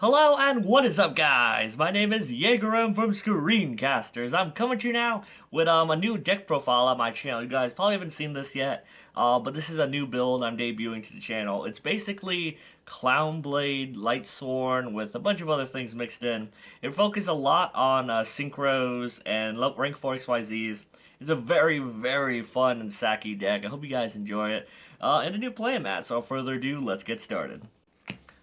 Hello and what is up, guys? My name is jager-m from ScreenCasterz. I'm coming to you now with a new deck profile on my channel. You guys probably haven't seen this yet, but this is a new build I'm debuting to the channel. It's basically Clownblade Lightsworn with a bunch of other things mixed in. It focuses a lot on synchros and rank 4 XYZs. It's a very, very fun and sacky deck. I hope you guys enjoy it. And a new playmat, so without further ado, let's get started.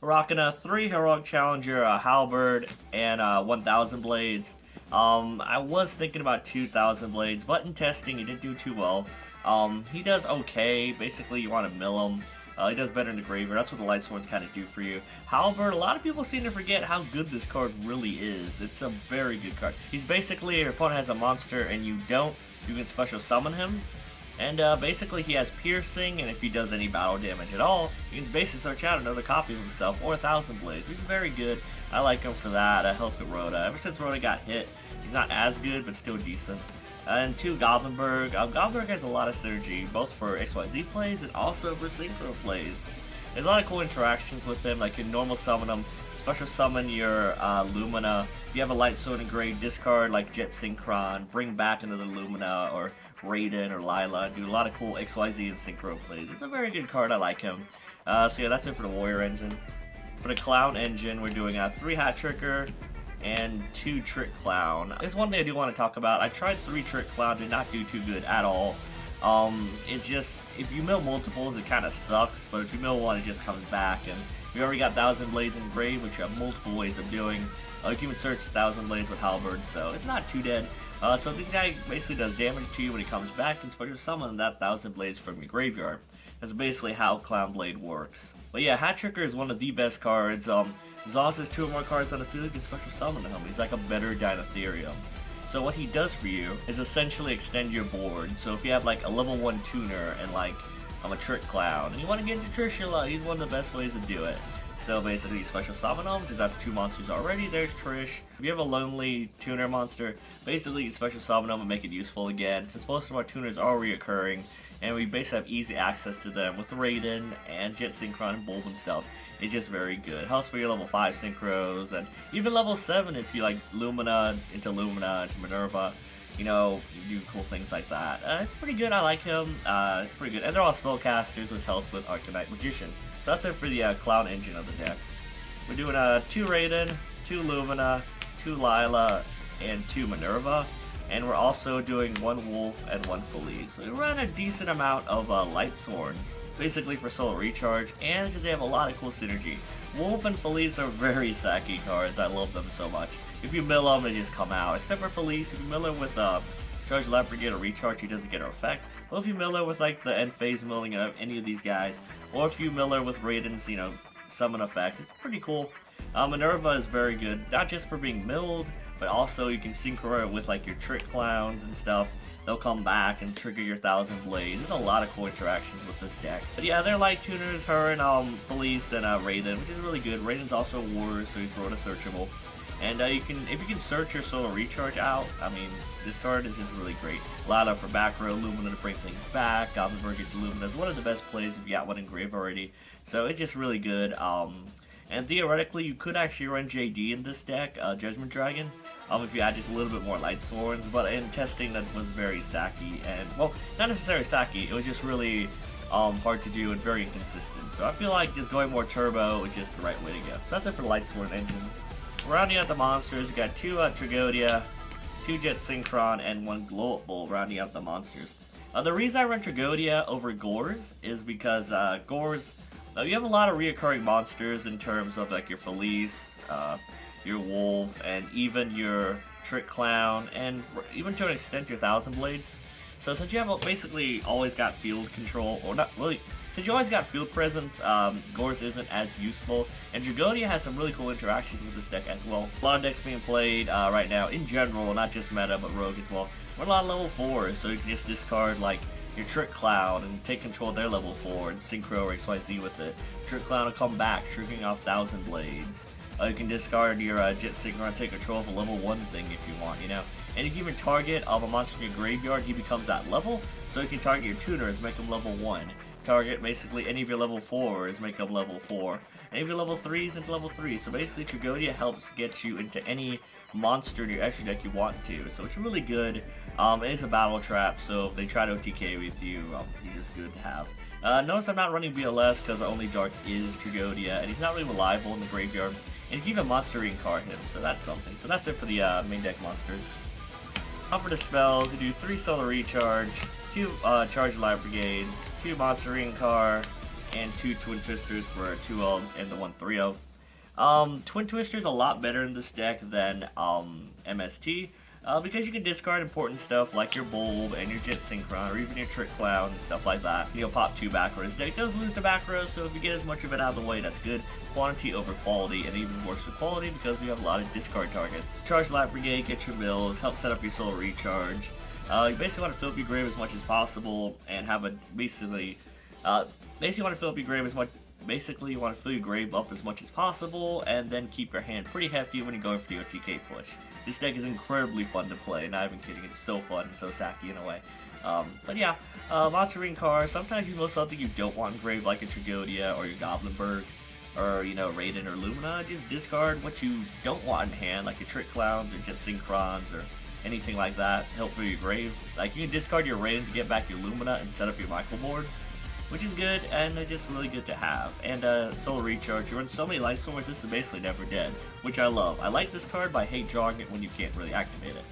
Rocking a 3 Heroic Challenger, a Halberd, and 1,000 Blades. I was thinking about 2,000 Blades, but in testing he didn't do too well. He does okay. Basically, you want to mill him. He does better in the graveyard. That's what the Lightsworns kind of do for you. Halberd, a lot of people seem to forget how good this card really is. It's a very good card. He's basically, your opponent has a monster and you don't, you can special summon him. And basically he has piercing, and if he does any battle damage at all, you can basically search out another copy of himself or 1,000 Blades. He's very good. I like him for that. I helped with Rhoda. Ever since Rhoda got hit, he's not as good, but still decent. And 2 Goblinberg. Goblinberg has a lot of synergy, both for XYZ plays and also for synchro plays. There's a lot of cool interactions with him, like you can normal summon him, special summon your Lumina. If you have a Light Sword engraved, discard like Jet Synchron, bring back another Lumina, or Raiden or Lila, do a lot of cool XYZ and synchro plays. It's a very good card, I like him. So yeah, that's it for the Warrior engine. For the Clown engine, we're doing a 3 Hat Tricker and 2 Trick Clown. There's one thing I do want to talk about. I tried 3 Trick Clown, did not do too good at all. It's just, if you mill multiples, it kind of sucks, but if you mill one, it just comes back, and we already got 1,000 Blades engraved, which you have multiple ways of doing. You can even search 1,000 Blades with Halberd, so it's not too dead. So this guy basically does damage to you when he comes back and special summon that 1,000 Blades from your graveyard. That's basically how Clownblade works. But yeah, Hat Tricker is one of the best cards. As long as there's 2 or more cards on the field, you can special summon him. He's like a better Dinotherium. So what he does for you is essentially extend your board. So if you have like a level 1 tuner and like a Trick Clown, and you want to get into Trishula, he's one of the best ways to do it. So basically you special summon them, because that's 2 monsters already. There's Trish. If you have a lonely tuner monster, basically you special summon them and make it useful again. Since most of our tuners are reoccurring, and we basically have easy access to them with Raiden and Jet Synchron and Bulb and stuff, it's just very good. Helps for your level 5 synchros, and even level 7 if you like Lumina into Minerva. You know, you do cool things like that. It's pretty good, I like him. It's pretty good. And they're all spellcasters, which helps with Arcanite Magician. So that's it for the Clown engine of the deck. We're doing 2 Raiden, 2 Lumina, 2 Lila, and 2 Minerva. And we're also doing 1 Wolf and 1 Felice. So we run a decent amount of Lightsworns, basically for solo recharge, and because they have a lot of cool synergy. Wolf and Felice are very sacky cards. I love them so much. If you mill them, they just come out. Except for Felice, if you mill her with Charge Leopard, get a recharge, he doesn't get her effect. Well, if you mill her with like the end phase milling of any of these guys, or if you mill her with Raiden's, you know, summon effect, it's pretty cool. Minerva is very good, not just for being milled, but also you can synchro her with like your Trick Clowns and stuff. They'll come back and trigger your 1,000 Blades. There's a lot of cool interactions with this deck. But yeah, they're light tuners, her and Felice and Raiden, which is really good. Raiden's also a warrior, so he's Rhoda searchable. And if you can search your solo recharge out, I mean, this card is just really great. Lila for back row, Lumina to bring things back, Goblinberg gets Lumina. It's one of the best plays if you got one engraved already. So it's just really good. And theoretically, you could actually run JD in this deck, Judgment Dragon, if you add just a little bit more Lightsworns. But in testing, that was very sacky, and, well, not necessarily sacky, it was just really hard to do and very inconsistent. So I feel like just going more turbo is just the right way to go. So that's it for the Lightsworn engine. Rounding out the monsters, we got 2 Tragodia, 2 Jet Synchron, and 1 Glow Up Bull rounding out the monsters. The reason I run Tragodia over Gores is because Gores, you have a lot of reoccurring monsters in terms of like your Felice, your Wolf, and even your Trick Clown, and even to an extent your 1,000 Blades. So since you have basically always got field control, or not really, since you always got field presence, Gores isn't as useful. And Tragodia has some really cool interactions with this deck as well. A lot of decks being played right now in general, not just meta, but rogue as well. We're a lot of level 4s, so you can just discard like your Trick Clown and take control of their level 4 and synchro or XYZ with it. Trick Clown will come back, triggering off 1,000 Blades. You can discard your Jet Synchron and take control of a level 1 thing if you want, you know. And if you even target a monster in your graveyard, he becomes that level, so you can target your tuners, make them level 1. target basically any of your level 4s make them level 4. Any of your level 3s into level 3. So basically Yugioh helps get you into any monster in your extra deck you want to. So it's really good. It is a battle trap, so if they try to OTK with you, it's just good to have. Notice I'm not running BLS because the only dark is Yugioh, and he's not really reliable in the graveyard. And you can even monster card him, so that's something. So that's it for the main deck monsters. For the spells, you do 3 Solar Recharge, 2 Charge Light Brigade, 2 Monster Car, and 2 Twin Twisters for 2 elves and the 1 3 elf. Twin Twister's a lot better in this deck than MST, because you can discard important stuff like your Bulb and your Jet Synchron, or even your Trick Clown and stuff like that. You'll pop 2 back rows. Deck does lose the back rows, so if you get as much of it out of the way, that's good. Quantity over quality, and even worse with quality because we have a lot of discard targets. Charge Light Brigade, get your mills, help set up your Solar Recharge. You basically want to fill up your grave as much as possible, and have a basically want to fill up your grave as much. Basically, you want to fill your grave up as much as possible, and then keep your hand pretty hefty when you're going for the OTK push. This deck is incredibly fun to play, not even kidding, it's so fun and so sacky in a way. But yeah, Monster Car, sometimes you know something you don't want in grave, like a Yugioh or your Goblinberg, or, you know, Raiden or Lumina. Just discard what you don't want in hand, like your Trick Clowns or Jet Synchrons or anything like that. Help for your grave. Like, you can discard your Raiden to get back your Lumina and set up your Michael board, which is good, and it's just really good to have. And Solar Recharge, you run so many Lightsworns, this is basically never dead, which I love. I like this card, but I hate drawing it when you can't really activate it.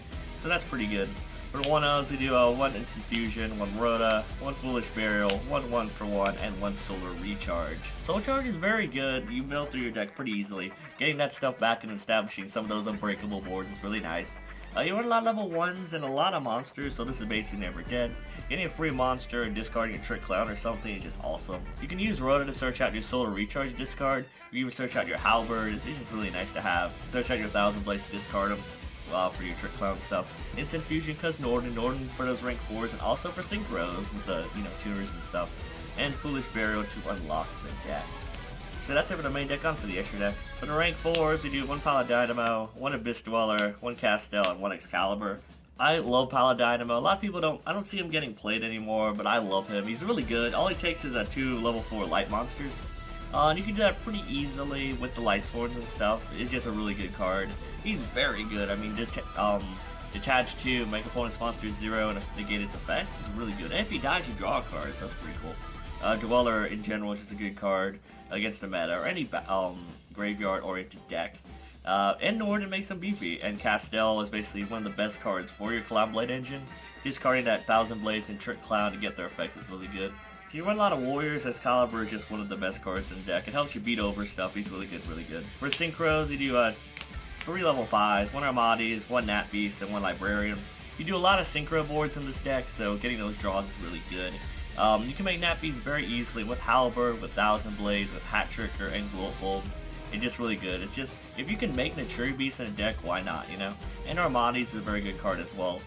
So that's pretty good. For the 1-0s, we do 1 Instant Fusion, 1 Rhoda, 1 Foolish Burial, 1 1-for-1, and 1 Solar Recharge. Solar Charge is very good. You build through your deck pretty easily. Getting that stuff back and establishing some of those unbreakable boards is really nice. You run a lot of level 1s and a lot of monsters, so this is basically never dead. Getting a free monster and discarding a Trick Clown or something is just awesome. You can use Rhoda to search out your Solar Recharge discard. You even search out your Halberd. It's just really nice to have. Search out your Thousand Blades to discard them for your Trick Clown stuff. Instant Fusion because Nonon for those rank 4s, and also for Synchros with the tuners and stuff. And Foolish Burial to unlock the deck. So that's it for the main deck. On for the extra deck. For the rank 4s, we do 1 Paladin, 1 Abyss Dweller, 1 Castell, and 1 Excalibur. I love Paladin. A lot of people I don't see him getting played anymore, but I love him. He's really good. All he takes is 2 level 4 light monsters. And you can do that pretty easily with the Lightsworns and stuff. It's just a really good card. He's very good. I mean, detach 2, make opponent's monster 0, and negate its effect. It's really good. And if he dies, you draw a card. That's pretty cool. Dweller in general is just a good card against the meta or any graveyard-oriented deck. And Nonon makes them beefy, and Castell is basically one of the best cards for your Clownblade engine. Discarding that Thousand Blades and Trick Clown to get their effects is really good. If you run a lot of Warriors, Excalibur is just one of the best cards in the deck. It helps you beat over stuff. He's really good, really good. For Synchros, you do 3 level 5s, 1 Armades, 1 Nat Beast, and 1 Librarian. You do a lot of Synchro boards in this deck, so getting those draws is really good. You can make Nat Beast very easily with Halberd, with Thousand Blades, with Hat Tricker, and Glow Bulb. It's just really good. It's just, if you can make Naturi Beast in a deck, why not, you know? And Armades is a very good card as well.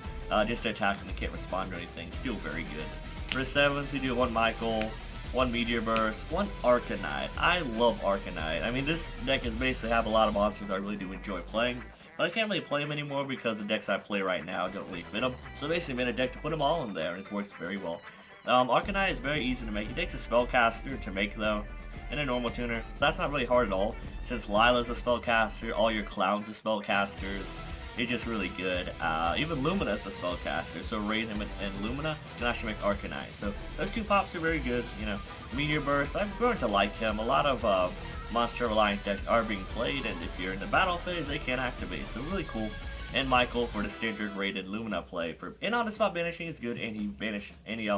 Just to attack and they can't respond to anything. Still very good. For the 7s, we do 1 Michael, 1 Meteor Burst, 1 Arcanine. I love Arcanine. I mean, this deck is basically have a lot of monsters I really do enjoy playing. But I can't really play them anymore because the decks I play right now don't really fit them. So basically I made a deck to put them all in there, and it works very well. Arcanine is very easy to make. It takes a Spellcaster to make though, and a normal tuner. That's not really hard at all. Since Lila's a Spellcaster, all your Clowns are Spellcasters. It's just really good. Even Lumina's a Spellcaster, so Raiden and Lumina can actually make Arcanine. So those 2 pops are very good, you know. Meteor Burst, I've grown to like him. A lot of Monster Reliant decks are being played, and if you're in the battle phase, they can activate. So really cool. And Michael for the standard rated Lumina play. And on the spot banishing is good, and he banish any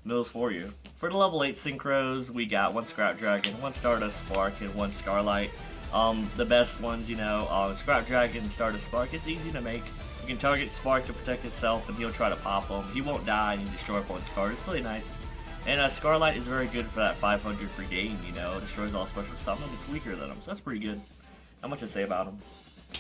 mills for you. For the level 8 Synchros, we got 1 Scrap Dragon, 1 Stardust Spark, and 1 Starlight. The best ones, you know, Scrap Dragon, Stardust Spark, it's easy to make. You can target Spark to protect itself, and he'll try to pop him. He won't die, and you destroy opponent's card. It's really nice. And Starlight is very good for that 500 for game, you know, destroys all special summons. It's weaker than him, so that's pretty good. Not much to say about him.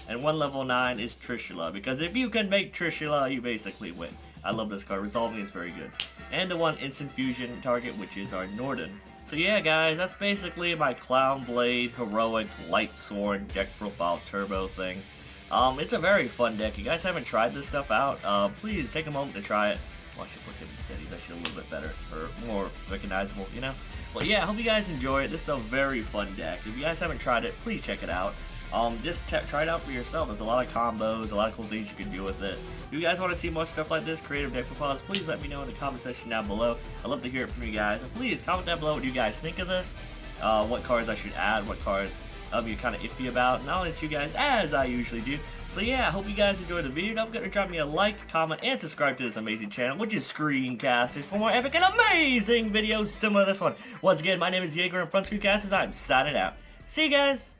And 1 level 9 is Trishula, because if you can make Trishula, you basically win. I love this card. Resolving is very good. And the 1 Instant Fusion target, which is our Nonon. So yeah, guys, that's basically my Clownblade Heroic Lightsworn deck profile turbo thing. It's a very fun deck. If you guys haven't tried this stuff out, please take a moment to try it. Watch it look at it steady. It's actually a little bit better, or more recognizable, you know? Well, yeah, I hope you guys enjoy it. This is a very fun deck. If you guys haven't tried it, please check it out. Just try it out for yourself. There's a lot of combos, a lot of cool things you can do with it. If you guys want to see more stuff like this, creative deck profiles, please let me know in the comment section down below. I'd love to hear it from you guys. And please comment down below what you guys think of this, what cards I should add, what cards you're kind of iffy about, and I'll let you guys as I usually do. So yeah, I hope you guys enjoyed the video. Don't forget to drop me a like, comment, and subscribe to this amazing channel, which is ScreenCasterz, for more epic and amazing videos similar to this one. Once again, my name is Jager, and from ScreenCasterz, I'm signing out. See you guys!